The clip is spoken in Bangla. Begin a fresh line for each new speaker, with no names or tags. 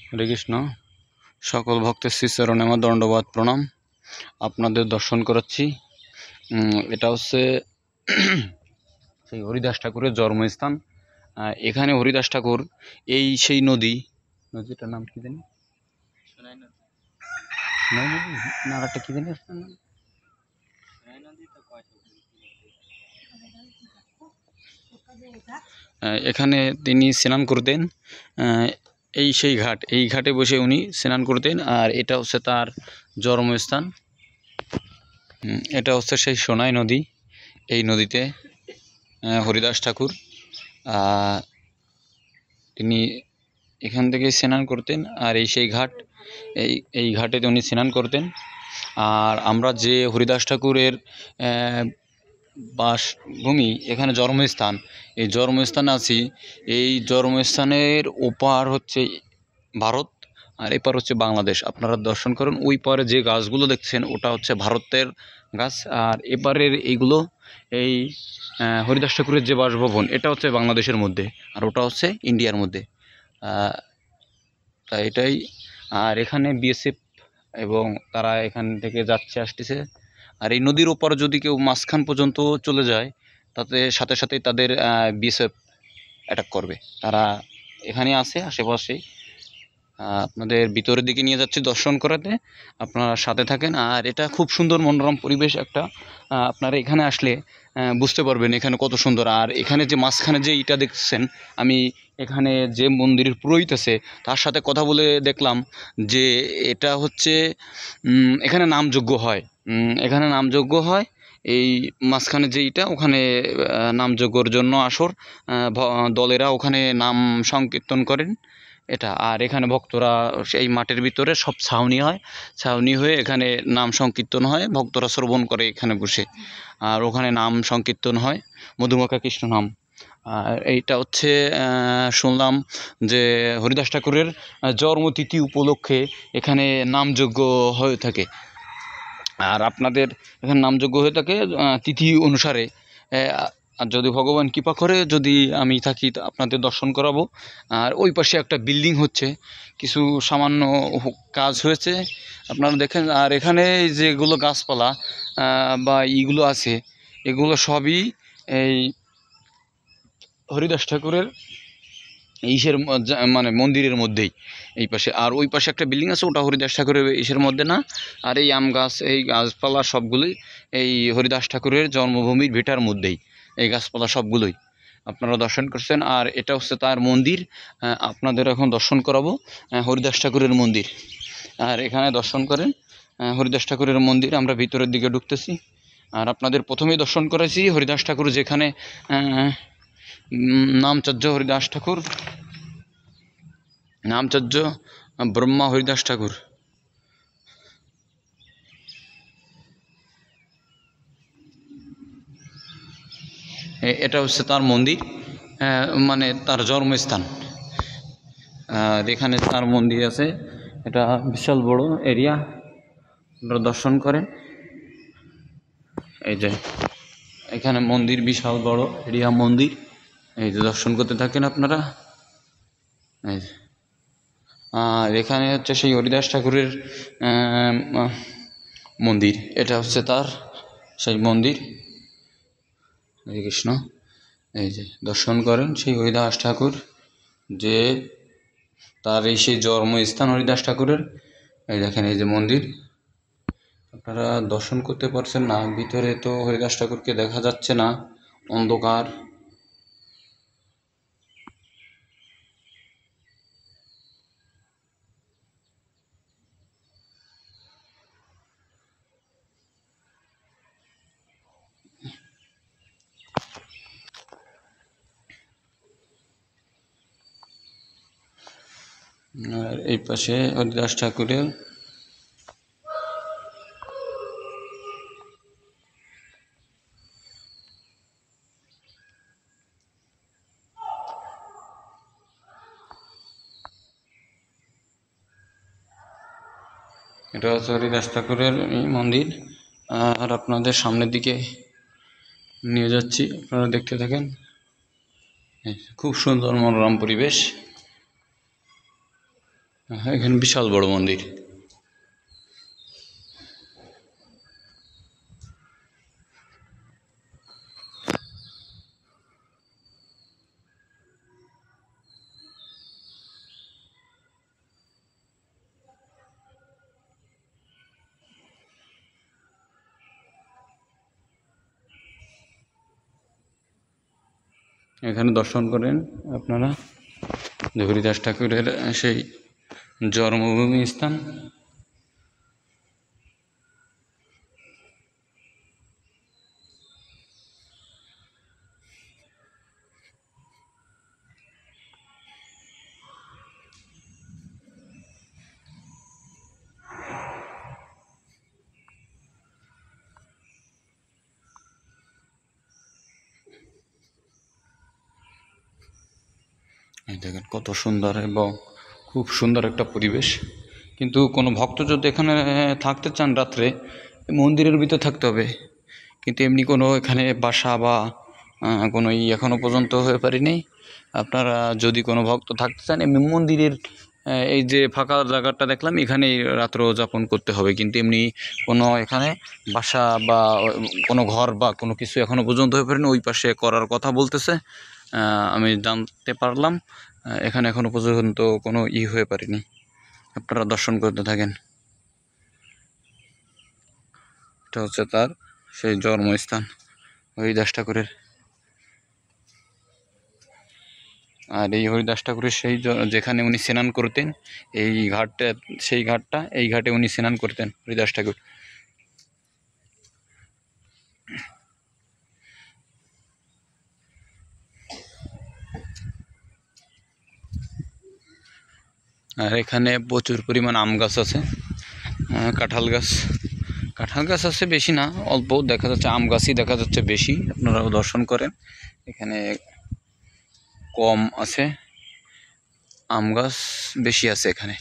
হরে কৃষ্ণ। সকল ভক্তের শ্রীচরণে আমার দণ্ডবাদ প্রণাম। আপনাদের দর্শন করাচ্ছি। এটা হচ্ছে সেই হরিদাস ঠাকুরের জন্মস্থান। এখানে হরিদাস ঠাকুর সেই নদীটার নাম কি জানি, সোনাই নদী নাগারটা কি জানি আসছে না, এখানে তিনি স্নান করতেন। সেই ঘাটে বসে উনি স্নান করতেন। আর এটা হচ্ছে তার জন্মস্থান। এটা হচ্ছে সেই সোনাই নদী। এই নদীতে হরিদাস ঠাকুর তিনি এখান থেকে স্নান করতেন। আর সেই ঘাট, এই ঘাটে উনি স্নান করতেন। আর আমরা যে হরিদাস ঠাকুরের বাসভূমি, এখানে জন্মস্থান, এই জন্মস্থানে আছি। এই জন্মস্থানের ওপার হচ্ছে ভারত আর এপার হচ্ছে বাংলাদেশ। আপনারা দর্শন করুন, ওই পারে যে গাছগুলো দেখছেন ওটা হচ্ছে ভারতের গাছ, আর এপারের এইগুলো এই হরিদাস ঠাকুরের যে বাসভবন এটা হচ্ছে বাংলাদেশের মধ্যে, আর ওটা হচ্ছে ইন্ডিয়ার মধ্যে। তাই এটাই। আর এখানে বিএসএফ এবং তারা এখান থেকে যাচ্ছে আসতেছে। আর এই নদীর ওপর যদি কেউ মাঝখান পর্যন্ত চলে যায়, তাতে সাথে সাথেই তাদের বিএসএফ অ্যাটাক করবে। তারা এখানে আছে আশেপাশেই। আপনাদের ভিতরের দিকে নিয়ে যাচ্ছি দর্শন করাতে, আপনারা সাথে থাকেন। আর এটা খুব সুন্দর মনোরম পরিবেশ একটা। আপনারা এখানে আসলে বুঝতে পারবেন এখানে কত সুন্দর। আর এখানে যে মাঝখানে যে ইটা দেখছেন, আমি এখানে যে মন্দিরের পুরোহিত আছে তার সাথে কথা বলে দেখলাম যে এটা হচ্ছে এখানে নামযজ্ঞ হয়। এখানে নামযজ্ঞ হয়। এই মাঝখানে যে ইটা, ওখানে নামযজ্ঞর জন্য আসর দলেরা ওখানে নাম সংকীর্তন করেন এটা। আর এখানে ভক্তরা সেই মাঠের ভিতরে সব ছাউনি হয়, ছাউনি হয়ে এখানে নাম সংকীর্তন হয়, ভক্তরা শ্রবণ করে এখানে বসে। আর ওখানে নাম সংকীর্তন হয় মধুমাখা কৃষ্ণ নাম। আর এইটা হচ্ছে শুনলাম যে হরিদাস ঠাকুরের জন্মতিথি উপলক্ষে এখানে নামযজ্ঞ হয়ে থাকে। আর আপনাদের এখানে নামযজ্ঞ হয়ে থাকে তিথি অনুসারে। আর যদি ভগবান কৃপা করে, যদি আমি থাকি, আপনাদের দর্শন করাবো। আর ওই পাশে একটা বিল্ডিং হচ্ছে, কিছু সামান্য কাজ হয়েছে, আপনারা দেখেন। আর এখানে যেগুলো গাছপালা বা ইগুলো আছে, এগুলো সবই এই হরিদাস ঠাকুরের ইসের মানে মন্দিরের মধ্যেই এই পাশে। আর ওই পাশে একটা বিল্ডিং আছে, ওটা হরিদাস ঠাকুরের ইসের মধ্যে না। আর এই আম গাছ, এই গাছপালা সবগুলোই এই হরিদাস ঠাকুরের জন্মভূমির ভিটার মধ্যেই, এই গাছপালা সবগুলোই আপনারা দর্শন করছেন। আর এটা হচ্ছে তার মন্দির। আপনাদের এখন দর্শন করাবো হরিদাস ঠাকুরের মন্দির। আর এখানে দর্শন করেন হরিদাস ঠাকুরের মন্দির। আমরা ভিতরের দিকে ঢুকতেছি। আর আপনাদের প্রথমেই দর্শন করেছি হরিদাস ঠাকুর, যেখানে নামচর্য হরিদাস ঠাকুর, নামচর্য ব্রহ্মা হরিদাস ঠাকুর। এটা হচ্ছে তার মন্দির, মানে তার জন্মস্থান। আর এখানে তার মন্দির আছে। এটা বিশাল বড় এরিয়া, আপনারা দর্শন করেন। এই যে এখানে মন্দির, বিশাল বড় এরিয়া মন্দির। এই যে দর্শন করতে থাকেন আপনারা। এই যে, আর এখানে হচ্ছে সেই হরিদাস ঠাকুরের মন্দির। এটা হচ্ছে তার সেই মন্দির। হরে কৃষ্ণ। এই যে দর্শন করেন সেই হরিদাস ঠাকুর, যে তার সেই জন্মস্থান হরিদাস ঠাকুরের। এই দেখেন এই যে মন্দির, আপনারা দর্শন করতে পারছেন না। ভিতরে তো হরিদাস ঠাকুরকে দেখা যাচ্ছে না, অন্ধকার। আর এই পাশে হরিদাস ঠাকুরের এটা হচ্ছে হরিদাস ঠাকুরের মন্দির। আর আপনাদের সামনের দিকে নিয়ে যাচ্ছি, আপনারা দেখতে থাকেন। খুব সুন্দর মনোরম পরিবেশ। এখানে বিশাল বড় মন্দির। এখানে দর্শন করেন আপনারা হরিদাস ঠাকুরের সেই জন্মভূমি স্থান। এই দেখেন কত সুন্দর এবং খুব সুন্দর একটা পরিবেশ। কিন্তু কোনো ভক্ত যদি এখানে থাকতে চান রাত্রে, মন্দিরের ভিতর থাকতে হবে। কিন্তু এমনি কোনো এখানে বাসা বা কোনো এখনও পর্যন্ত হয়ে পারেনি। আপনারা যদি কোনো ভক্ত থাকতে চান এমনি মন্দিরের এই যে ফাঁকা জায়গাটা দেখলাম এখানেই রাত্র যাপন করতে হবে। কিন্তু এমনি কোনো এখানে বাসা বা কোনো ঘর বা কোনো কিছু এখনও পর্যন্ত হয়ে পারেনি। ওই পাশে করার কথা বলতেছে, আমি জানতে পারলাম। এখানে এখনও পর্যন্ত কোনো হয়ে পারেনি। আপনারা দর্শন করতে থাকেন। এটা হচ্ছে তার সেই জন্মস্থান হরিদাস ঠাকুরের। আর এই হরিদাস ঠাকুরের সেই যেখানে উনি স্নান করতেন, এই ঘাটটা, সেই ঘাটটা, এই ঘাটে উনি স্নান করতেন হরিদাস ঠাকুর। আর এখানে প্রচুর পরিমাণ আম গাছ আছে, কাঁঠাল গাছ আছে বেশি না, অল্প দেখা যাচ্ছে। আম গাছই দেখা যাচ্ছে বেশি। আপনারাও দর্শন করেন, এখানে কম আছে, আম গাছ বেশি আছে এখানে।